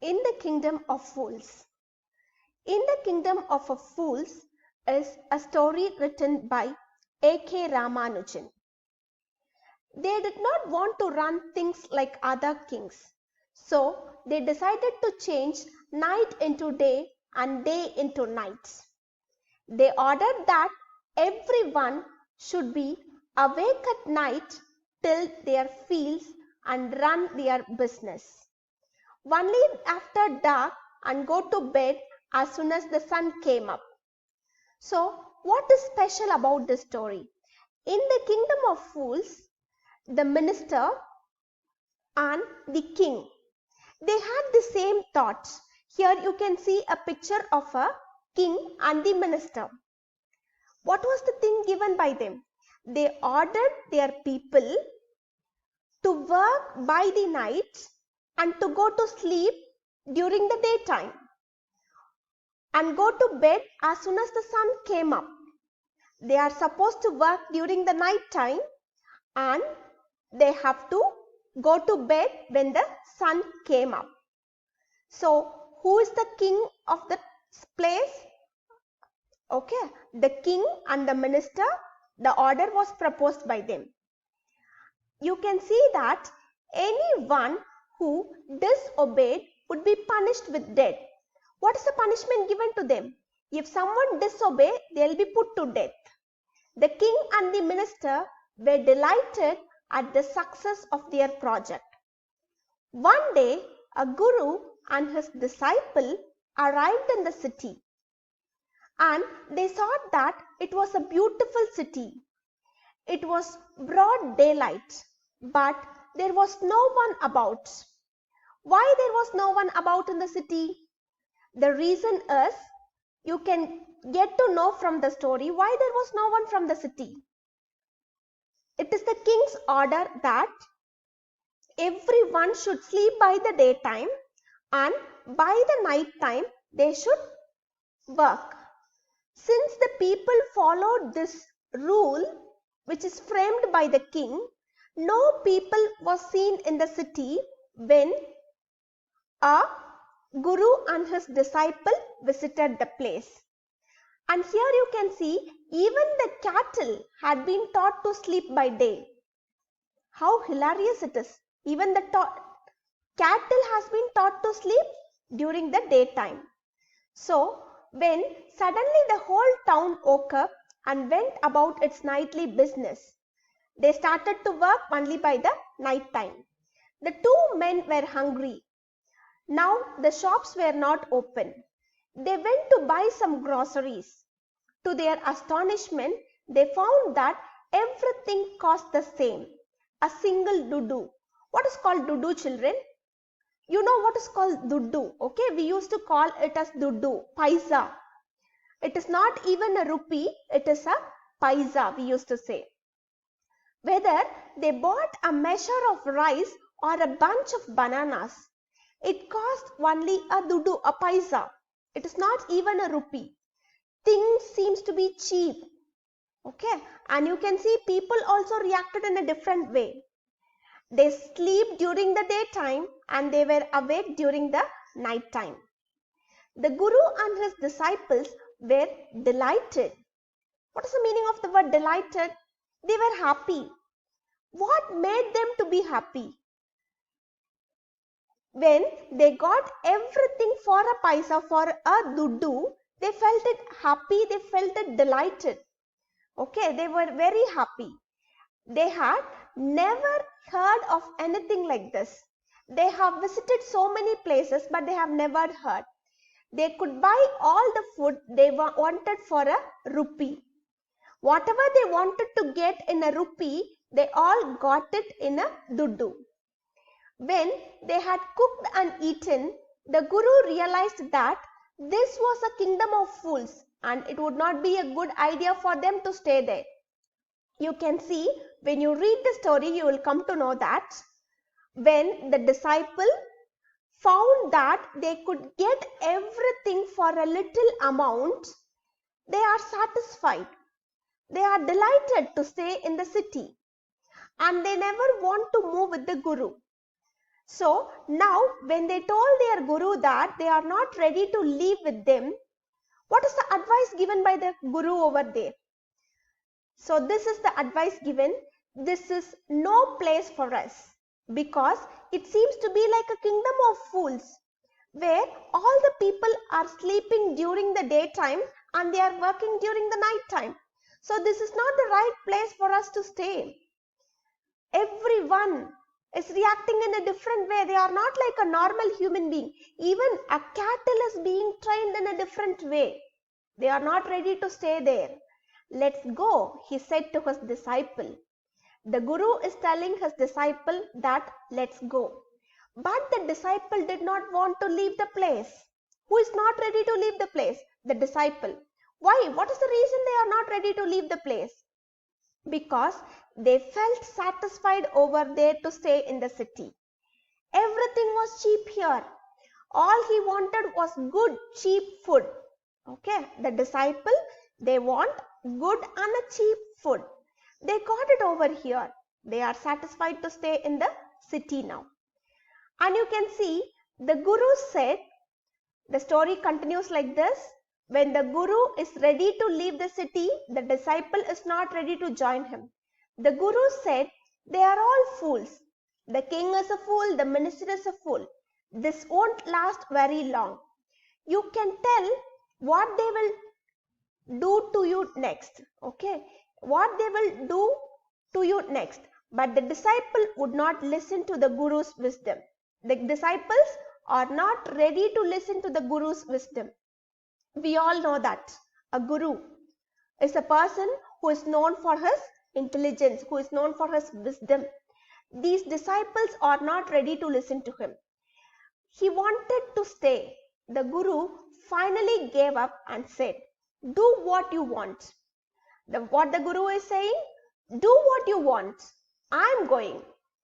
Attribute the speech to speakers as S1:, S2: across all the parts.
S1: In the Kingdom of Fools. In the Kingdom of Fools is a story written by A.K. Ramanujan. They did not want to run things like other kings, so they decided to change night into day and day into night. They ordered that everyone should be awake at night, till their fields and run their business. Only after dark and go to bed as soon as the sun came up. So, what is special about this story? In the Kingdom of Fools, the minister and the king, they had the same thoughts. Here you can see a picture of a king and the minister. What was the thing given by them? They ordered their people to work by the night and to go to sleep during the daytime and go to bed as soon as the sun came up. They are supposed to work during the night time and they have to go to bed when the sun came up. So, who is the king of the place? Okay, the king and the minister, the order was proposed by them. You can see that anyone who disobeyed would be punished with death. What is the punishment given to them? If someone disobey, they will be put to death. The king and the minister were delighted at the success of their project. One day, a guru and his disciple arrived in the city, and they saw that it was a beautiful city. It was broad daylight, but there was no one about. Why there was no one about in the city? The reason is, you can get to know from the story why there was no one from the city. It is the king's order that everyone should sleep by the daytime and by the night time they should work. Since the people followed this rule, which is framed by the king, no people was seen in the city when a guru and his disciple visited the place. And here you can see even the cattle had been taught to sleep by day. How hilarious it is. Even the cattle has been taught to sleep during the daytime. So, when suddenly the whole town woke up and went about its nightly business, they started to work only by the night time. The two men were hungry. Now the shops were not open. They went to buy some groceries. To their astonishment, they found that everything cost the same, a single dudu. What is called dudu, children? You know what is called dudu, okay? We used to call it as dudu, paisa. It is not even a rupee, it is a paisa, we used to say. Whether they bought a measure of rice or a bunch of bananas, it cost only a dudu, a paisa. It is not even a rupee. Things seems to be cheap. Okay, and you can see people also reacted in a different way. They sleep during the daytime and they were awake during the night time. The guru and his disciples were delighted. What is the meaning of the word delighted? They were happy. What made them to be happy? When they got everything for a paisa, for a dudu, they felt it happy, they felt it delighted. Okay, they were very happy. They had never heard of anything like this. They have visited so many places, but they have never heard. They could buy all the food they wanted for a rupee. Whatever they wanted to get in a rupee, they all got it in a dudu. When they had cooked and eaten, the guru realized that this was a kingdom of fools and it would not be a good idea for them to stay there. You can see when you read the story, you will come to know that when the disciple found that they could get everything for a little amount, they are satisfied. They are delighted to stay in the city and they never want to move with the guru. So now when they told their guru that they are not ready to leave with them, what is the advice given by the guru over there? So this is the advice given. This is no place for us, because it seems to be like a kingdom of fools, where all the people are sleeping during the daytime and they are working during the night time. So this is not the right place for us to stay. Everyone is reacting in a different way. They are not like a normal human being. Even a cattle is being trained in a different way. They are not ready to stay there. Let's go, he said to his disciple. The guru is telling his disciple that let's go. But the disciple did not want to leave the place. Who is not ready to leave the place? The disciple. Why? What is the reason they are not ready to leave the place? Because they felt satisfied over there to stay in the city. Everything was cheap here. All he wanted was good, cheap food. Okay, the disciple, they want good and a cheap food. They got it over here. They are satisfied to stay in the city now. And you can see the guru said, the story continues like this. When the guru is ready to leave the city, the disciple is not ready to join him. The guru said, they are all fools. The king is a fool, the minister is a fool. This won't last very long. You can tell what they will do to you next. Okay, what they will do to you next. But the disciple would not listen to the guru's wisdom. The disciples are not ready to listen to the guru's wisdom. We all know that a guru is a person who is known for his intelligence, who is known for his wisdom. These disciples are not ready to listen to him. He wanted to stay. The guru finally gave up and said, do what you want. What the guru is saying, do what you want. I am going,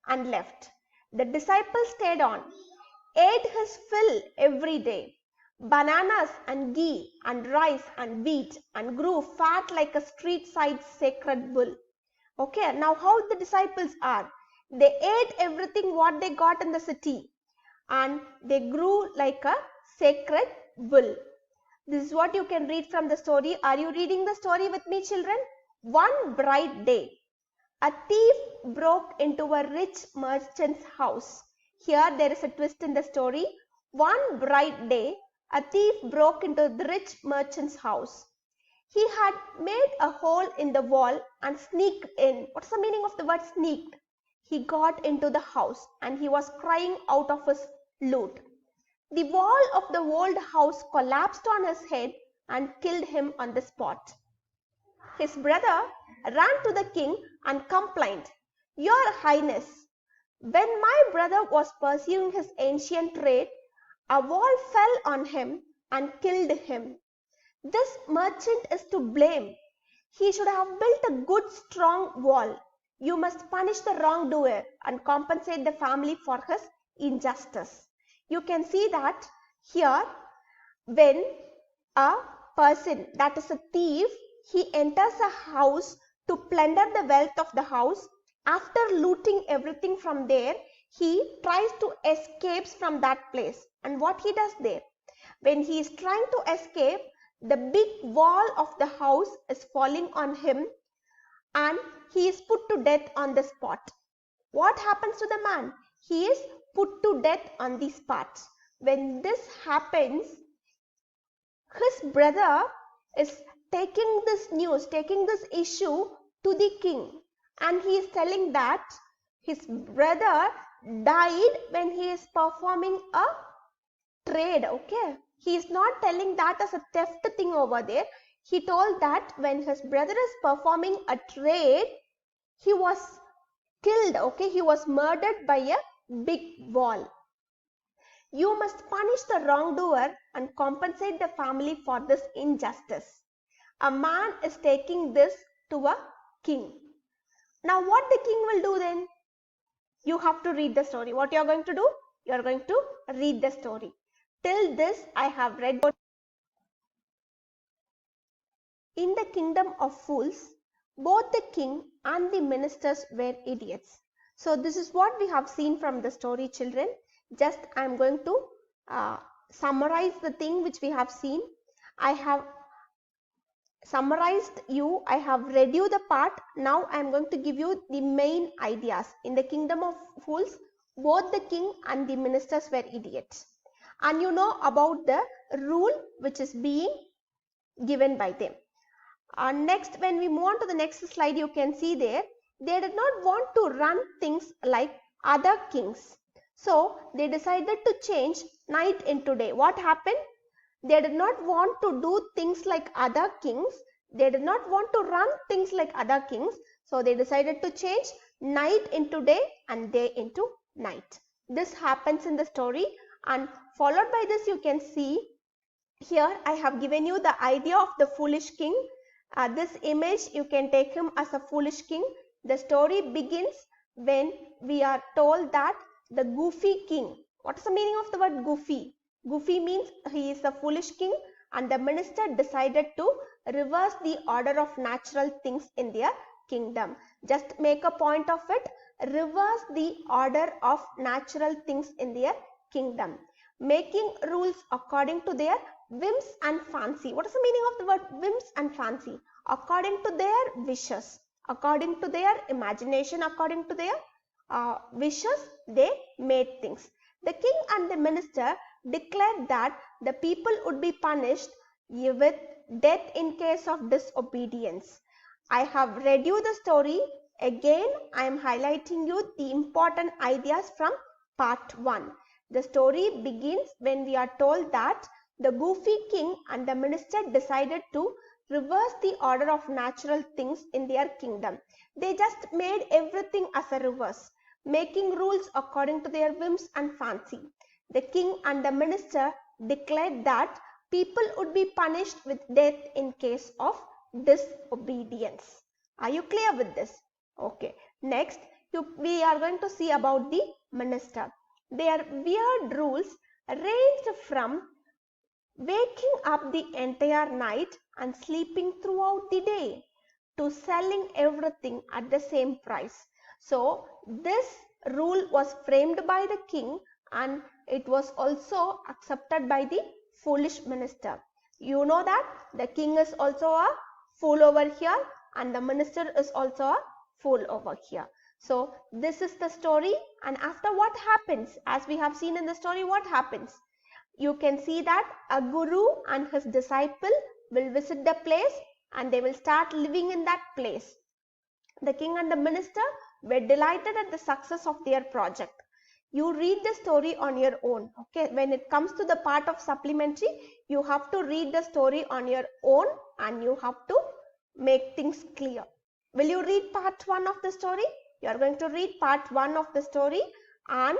S1: and left. The disciple stayed on, ate his fill every day, bananas and ghee and rice and wheat, and grew fat like a street side sacred bull. Okay, now how the disciples are? They ate everything what they got in the city, and they grew like a sacred bull. This is what you can read from the story. Are you reading the story with me, children? One bright day, a thief broke into a rich merchant's house. Here there is a twist in the story. One bright day, a thief broke into the rich merchant's house. He had made a hole in the wall and sneaked in. What's the meaning of the word sneaked? He got into the house and he was crying out of his loot. The wall of the old house collapsed on his head and killed him on the spot. His brother ran to the king and complained, Your Highness, when my brother was pursuing his ancient trade, a wall fell on him and killed him. This merchant is to blame. He should have built a good strong wall. You must punish the wrongdoer and compensate the family for his injustice. You can see that here, when a person, that is a thief, he enters a house to plunder the wealth of the house. After looting everything from there, he tries to escape from that place. And what he does there? When he is trying to escape, the big wall of the house is falling on him and he is put to death on the spot. What happens to the man? He is put to death on the spot. When this happens, his brother is taking this news, taking this issue to the king, and he is telling that his brother died when he is performing a trade. Okay, he is not telling that as a theft thing over there. He told that when his brother is performing a trade, he was killed. Okay, he was murdered by a big wall. You must punish the wrongdoer and compensate the family for this injustice. A man is taking this to a king. Now what the king will do then? You have to read the story. What you are going to do? You are going to read the story. Till this I have read. In the kingdom of fools, both the king and the ministers were idiots. So this is what we have seen from the story, children. Just I am going to summarize the thing which we have seen. I have summarized you, I have read you the part. Now I am going to give you the main ideas. In the kingdom of fools, both the king and the ministers were idiots. And you know about the rule which is being given by them. Next, when we move on to the next slide, you can see there, they did not want to run things like other kings. So they decided to change night into day. What happened? They did not want to do things like other kings. They did not want to run things like other kings. So they decided to change night into day and day into night. This happens in the story, and followed by this you can see here I have given you the idea of the foolish king. This image, you can take him as a foolish king. The story begins when we are told that the goofy king. What is the meaning of the word goofy? Goofy means he is a foolish king, and the minister decided to reverse the order of natural things in their kingdom. Just make a point of it. Reverse the order of natural things in their kingdom. Making rules according to their whims and fancy. What is the meaning of the word whims and fancy? According to their wishes, according to their imagination, according to their wishes, they made things. The king and the minister declared that the people would be punished with death in case of disobedience. I have read you the story. Again, I am highlighting you the important ideas from part 1. The story begins when we are told that the goofy king and the minister decided to reverse the order of natural things in their kingdom. They just made everything as a reverse, making rules according to their whims and fancy. The king and the minister declared that people would be punished with death in case of disobedience. Are you clear with this? Okay. Next, we are going to see about the minister. Their weird rules ranged from waking up the entire night and sleeping throughout the day to selling everything at the same price. So this rule was framed by the king, and it was also accepted by the foolish minister. You know that the king is also a fool over here, and the minister is also a fool over here. So this is the story, and after what happens, as we have seen in the story, what happens? You can see that a guru and his disciple will visit the place, and they will start living in that place. The king and the minister were delighted at the success of their project. You read the story on your own. Okay, when it comes to the part of supplementary, you have to read the story on your own, and you have to make things clear. Will you read part 1 of the story? You are going to read part 1 of the story, and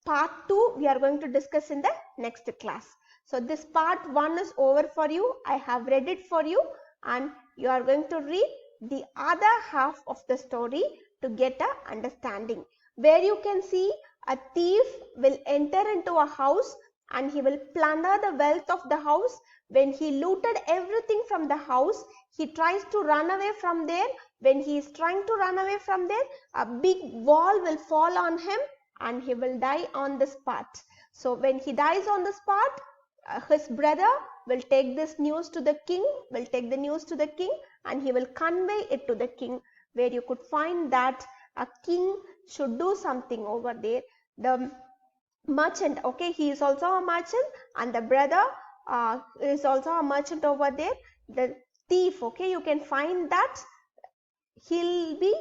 S1: part 2 we are going to discuss in the next class. So this part 1 is over for you. I have read it for you, and you are going to read the other half of the story to get an understanding, where you can see a thief will enter into a house and he will plunder the wealth of the house. When he looted everything from the house, he tries to run away from there. When he is trying to run away from there, a big wall will fall on him and he will die on the spot. So when he dies on the spot, his brother will take this news to the king, and he will convey it to the king, where you could find that a king should do something over there. The merchant, okay, he is also a merchant, and the brother is also a merchant over there. The thief, okay, you can find that he'll be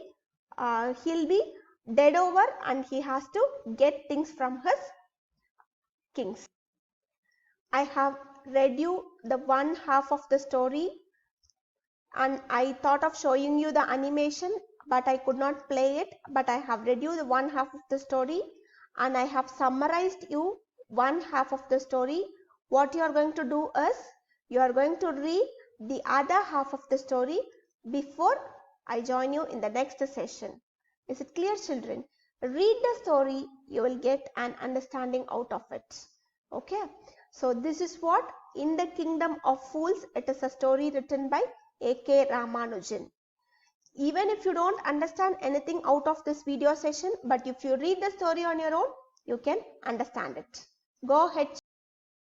S1: dead over, and he has to get things from his kings. I have read you the one half of the story, and I thought of showing you the animation, but I could not play it. But I have read you the one half of the story, and I have summarized you one half of the story. What you are going to do is, you are going to read the other half of the story before I join you in the next session. Is it clear, children? Read the story, you will get an understanding out of it. Okay, so this is what In the Kingdom of Fools. It is a story written by A.K. Ramanujan. Even if you don't understand anything out of this video session, but if you read the story on your own, you can understand it. Go ahead.